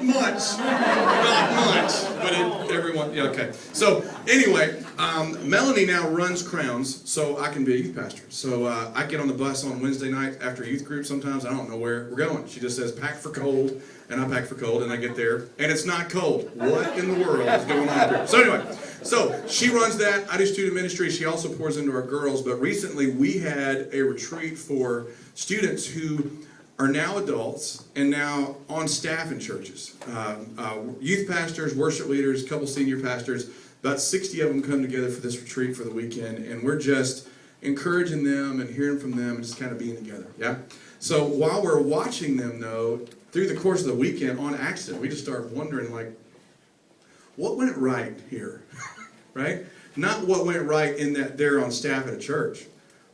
much. Not much. But everyone, yeah, okay. So anyway, Melanie now runs Crowns, so I can be a youth pastor. So I get on the bus on Wednesday night after a youth group sometimes. I don't know where we're going. She just says, pack for cold. And I pack for cold, and I get there, and it's not cold. What in the world is going on here? So anyway, so she runs that. I do student ministry. She also pours into our girls. But recently, we had a retreat for students who are now adults and now on staff in churches. Youth pastors, worship leaders, a couple senior pastors. About 60 of them come together for this retreat for the weekend, and we're just encouraging them and hearing from them and just kind of being together. Yeah. So while we're watching them, though, through the course of the weekend, on accident, we just start wondering, like, what went right here, right? Not what went right in that they're on staff at a church,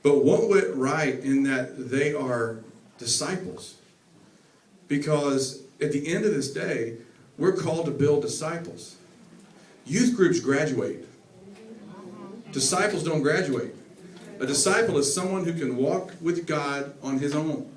but what went right in that they are disciples. Because at the end of this day, we're called to build disciples. Youth groups graduate. Disciples don't graduate. A disciple is someone who can walk with God on his own.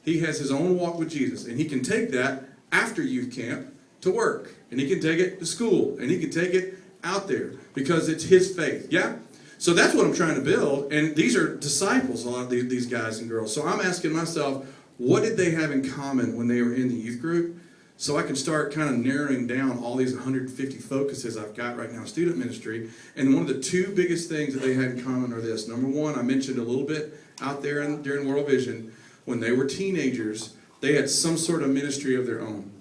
He has his own walk with Jesus, and he can take that after youth camp to work, and he can take it to school, and he can take it out there because it's his faith. Yeah? So that's what I'm trying to build, and these are disciples, a lot of these guys and girls. So I'm asking myself, what did they have in common when they were in the youth group? So I can start kind of narrowing down all these 150 focuses I've got right now in student ministry. And one of the two biggest things that they had in common are this. Number one, I mentioned a little bit out there during World Vision. When they were teenagers, they had some sort of ministry of their own.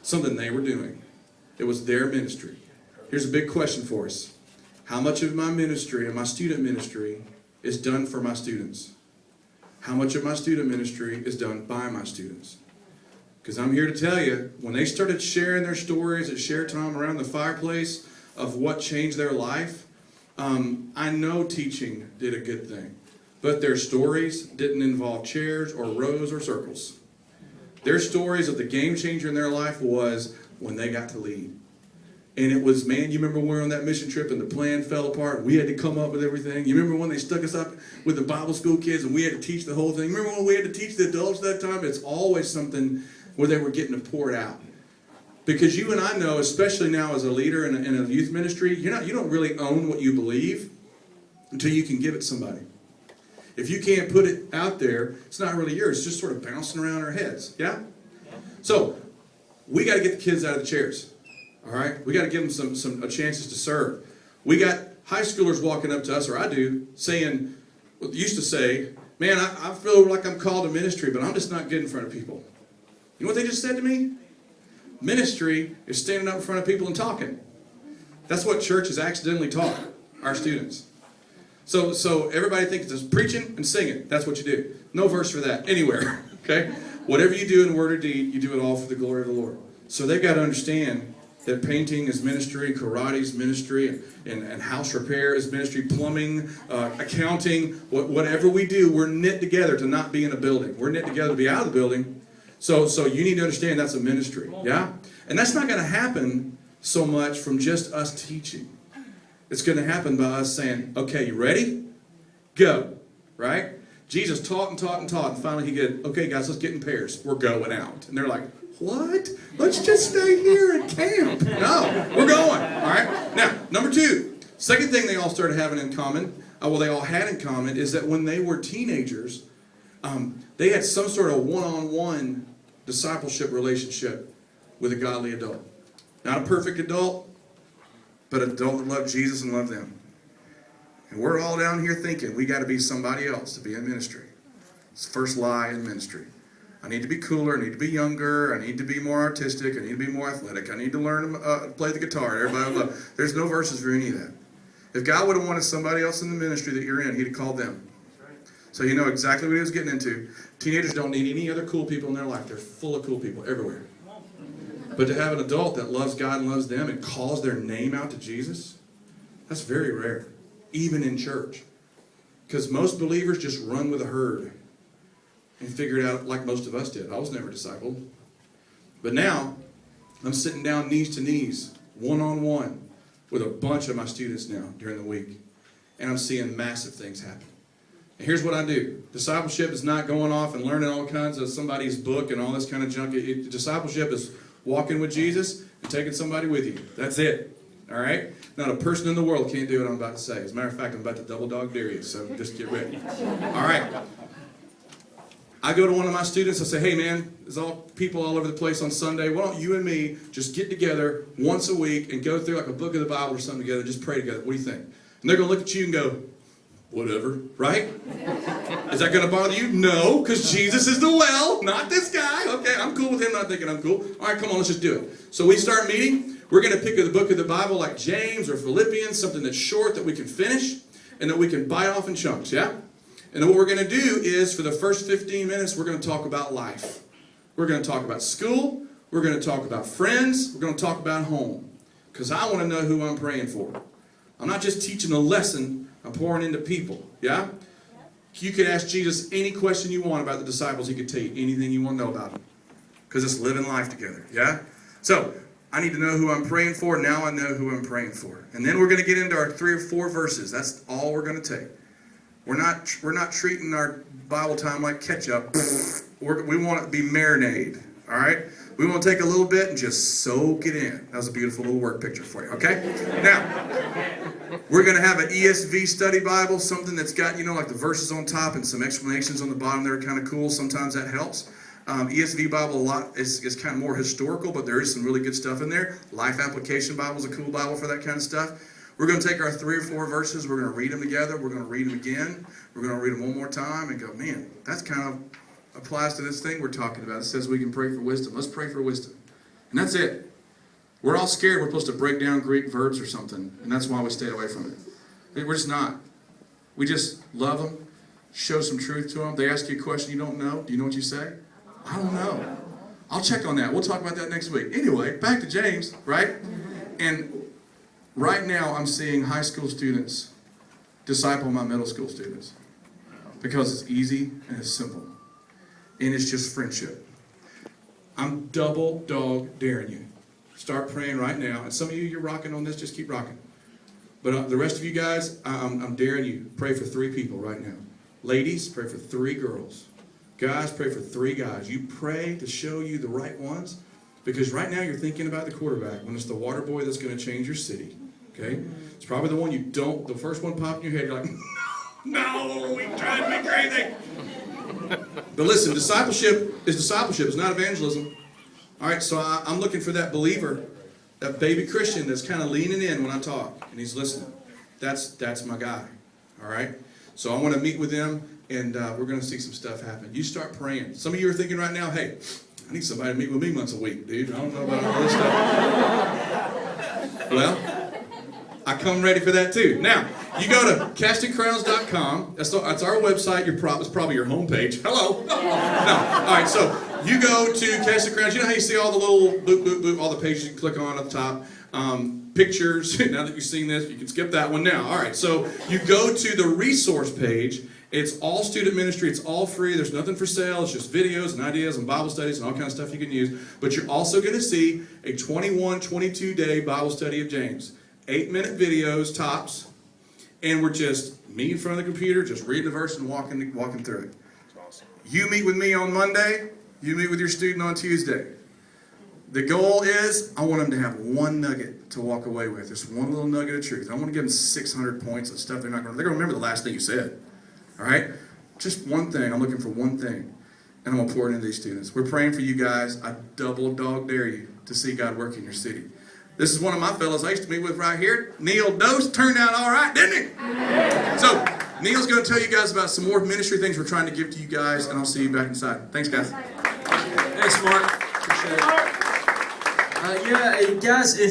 Something they were doing. It was their ministry. Here's a big question for us. How much of my ministry and my student ministry is done for my students? How much of my student ministry is done by my students? Because I'm here to tell you, when they started sharing their stories at share time around the fireplace of what changed their life, I know teaching did a good thing. But their stories didn't involve chairs or rows or circles. Their stories of the game changer in their life was when they got to lead. And it was, man, you remember when we were on that mission trip and the plan fell apart? We had to come up with everything. You remember when they stuck us up with the Bible school kids and we had to teach the whole thing? Remember when we had to teach the adults that time? It's always something where they were getting to pour it out. Because you and I know, especially now as a leader in a youth ministry, you don't really own what you believe until you can give it to somebody. If you can't put it out there, it's not really yours. It's just sort of bouncing around our heads. Yeah? So, we got to get the kids out of the chairs. All right? We got to give them some chances to serve. We got high schoolers walking up to us, or I do, saying, used to say, man, I feel like I'm called to ministry, but I'm just not good in front of people. You know what they just said to me? Ministry is standing up in front of people and talking. That's what church has accidentally taught our students. So everybody thinks it's preaching and singing. That's what you do. No verse for that anywhere. Okay? Whatever you do in word or deed, you do it all for the glory of the Lord. So they've got to understand that painting is ministry, karate is ministry, and house repair is ministry, plumbing, accounting, whatever we do, we're knit together to not be in a building. We're knit together to be out of the building. So you need to understand that's a ministry. Yeah? And that's not going to happen so much from just us teaching. It's going to happen by us saying, okay, you ready? Go. Right? Jesus taught and taught and taught, and finally he said, okay, guys, let's get in pairs. We're going out. And they're like, what? Let's just stay here at camp. No, we're going. All right? Now, number two, second thing they all started having in common, they all had in common, is that when they were teenagers, they had some sort of one-on-one discipleship relationship with a godly adult. Not a perfect adult, but an adult that loved Jesus and loved them. And we're all down here thinking we got to be somebody else to be in ministry. It's the first lie in ministry. I need to be cooler. I need to be younger. I need to be more artistic. I need to be more athletic. I need to learn to play the guitar. Everybody will love. There's no verses for any of that. If God would have wanted somebody else in the ministry that you're in, he'd have called them. So you know exactly what he was getting into. Teenagers don't need any other cool people in their life. They're full of cool people everywhere. But to have an adult that loves God and loves them and calls their name out to Jesus, that's very rare, even in church. Because most believers just run with a herd and figure it out like most of us did. I was never discipled. But now, I'm sitting down knees to knees, one-on-one, with a bunch of my students now during the week. And I'm seeing massive things happen. And here's what I do. Discipleship is not going off and learning all kinds of somebody's book and all this kind of junk. Discipleship is walking with Jesus and taking somebody with you. That's it. All right? Not a person in the world can't do what I'm about to say. As a matter of fact, I'm about to double dog dare you, so just get ready. All right. I go to one of my students, I say, hey man, there's all people all over the place on Sunday. Why don't you and me just get together once a week and go through like a book of the Bible or something together, just pray together. What do you think? And they're going to look at you and go, whatever, right? Is that going to bother you? No, because Jesus is the well, not this guy. Okay, I'm cool with him not thinking I'm cool. All right, come on, let's just do it. So we start meeting. We're going to pick the book of the Bible like James or Philippians, something that's short that we can finish and that we can bite off in chunks, yeah? And then what we're going to do is, for the first 15 minutes, we're going to talk about life. We're going to talk about school. We're going to talk about friends. We're going to talk about home. Because I want to know who I'm praying for. I'm not just teaching a lesson. I'm pouring into people. Yeah? You could ask Jesus any question you want about the disciples. He could tell you anything you want to know about them. Because it's living life together. Yeah? So, I need to know who I'm praying for. Now I know who I'm praying for. And then we're going to get into our 3 or 4 verses. That's all we're going to take. We're not treating our Bible time like ketchup. We want it to be marinade, all right? We want to take a little bit and just soak it in. That was a beautiful little work picture for you, okay? Now, we're going to have an ESV study Bible, something that's got, like the verses on top and some explanations on the bottom that are kind of cool. Sometimes that helps. ESV Bible a lot is kind of more historical, but there is some really good stuff in there. Life Application Bible is a cool Bible for that kind of stuff. We're going to take our 3 or 4 verses, we're going to read them together, we're going to read them again, we're going to read them one more time and go, man, that's kind of applies to this thing we're talking about. It says we can pray for wisdom. Let's pray for wisdom. And that's it. We're all scared we're supposed to break down Greek verbs or something, and that's why we stayed away from it. We're just not. We just love them, show some truth to them. They ask you a question you don't know. Do you know what you say? I don't know. I'll check on that. We'll talk about that next week. Anyway, back to James, right? And right now, I'm seeing high school students disciple my middle school students because it's easy and it's simple. And it's just friendship. I'm double dog daring you. Start praying right now. And some of you, you're rocking on this, just keep rocking. But the rest of you guys, I'm daring you. Pray for 3 people right now. Ladies, pray for 3 girls. Guys, pray for 3 guys. You pray to show you the right ones. Because right now you're thinking about the quarterback when it's the water boy that's going to change your city. Okay? It's probably the one the first one popped in your head, you're like, no, he drives me crazy. But listen, discipleship is not evangelism. All right, so I'm looking for that believer, that baby Christian that's kind of leaning in when I talk, and he's listening. That's my guy. All right? So I want to meet with them, and we're going to see some stuff happen. You start praying. Some of you are thinking right now, hey, I need somebody to meet with me once a week, dude. I don't know about all this stuff. Well, I come ready for that too. Now, you go to castingcrowns.com. That's our website. It's probably your homepage. Hello. No. All right, so you go to Casting Crowns. You know how you see all the little boop, boop, boop, all the pages you can click on at the top. Pictures. Now that you've seen this, you can skip that one now. All right, so you go to the resource page. It's all student ministry. It's all free. There's nothing for sale. It's just videos and ideas and Bible studies and all kinds of stuff you can use. But you're also going to see a 22-day Bible study of James. 8-minute videos, tops. And we're just me in front of the computer, just reading the verse and walking through it. Awesome. You meet with me on Monday. You meet with your student on Tuesday. The goal is I want them to have one nugget to walk away with. Just one little nugget of truth. I want to give them 600 points of stuff they're going to remember the last thing you said. All right? Just one thing. I'm looking for one thing. And I'm going to pour it into these students. We're praying for you guys. I double dog dare you to see God work in your city. This is one of my fellows I used to meet with right here. Neil Dose turned out all right, didn't he? So, Neil's going to tell you guys about some more ministry things we're trying to give to you guys, and I'll see you back inside. Thanks, guys. Thanks, Mark. Appreciate it. Guys, if